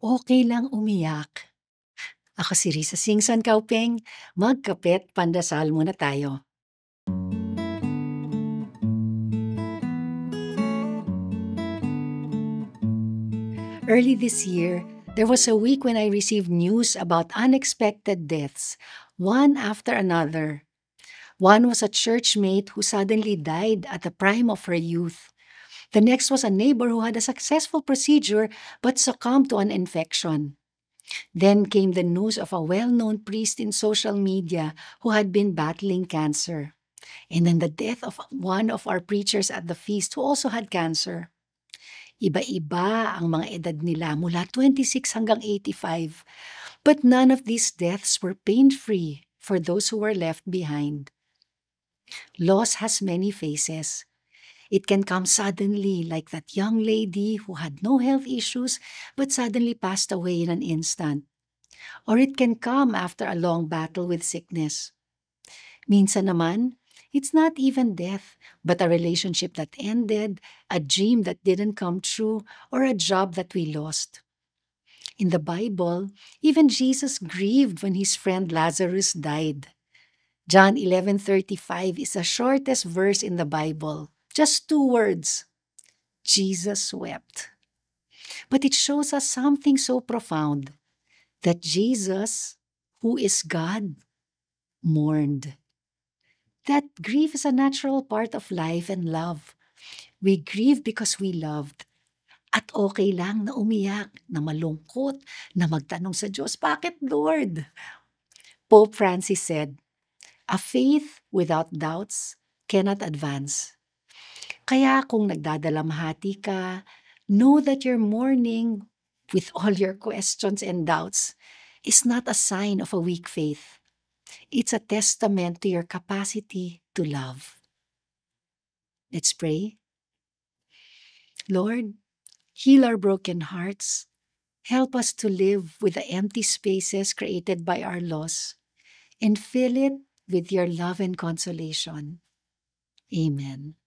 Okay lang umiyak. Ako si Risa Singson Kaupeng, magkapet pandasal muna tayo. Early this year, there was a week when I received news about unexpected deaths, one after another. One was a church mate who suddenly died at the prime of her youth. The next was a neighbor who had a successful procedure but succumbed to an infection. Then came the news of a well known priest in social media who had been battling cancer. And then the death of one of our preachers at the feast who also had cancer. Iba-iba ang mga edad nila mula 26 hanggang 85. But none of these deaths were pain-free for those who were left behind. Loss has many faces. It can come suddenly, like that young lady who had no health issues but suddenly passed away in an instant. Or it can come after a long battle with sickness. Minsan naman, it's not even death, but a relationship that ended, a dream that didn't come true, or a job that we lost. In the Bible, even Jesus grieved when his friend Lazarus died. John 11:35 is the shortest verse in the Bible. Just two words. Jesus wept. But it shows us something so profound that Jesus, who is God, mourned. That grief is a natural part of life and love. We grieve because we loved. At okay lang na umiyak, na malungkot, na magtanong sa Diyos, "Bakit, Lord?" Pope Francis said, "A faith without doubts cannot advance." Kaya kung nagdadalamhati ka, know that your mourning with all your questions and doubts is not a sign of a weak faith. It's a testament to your capacity to love. Let's pray. Lord, heal our broken hearts. Help us to live with the empty spaces created by our loss and fill it with your love and consolation. Amen.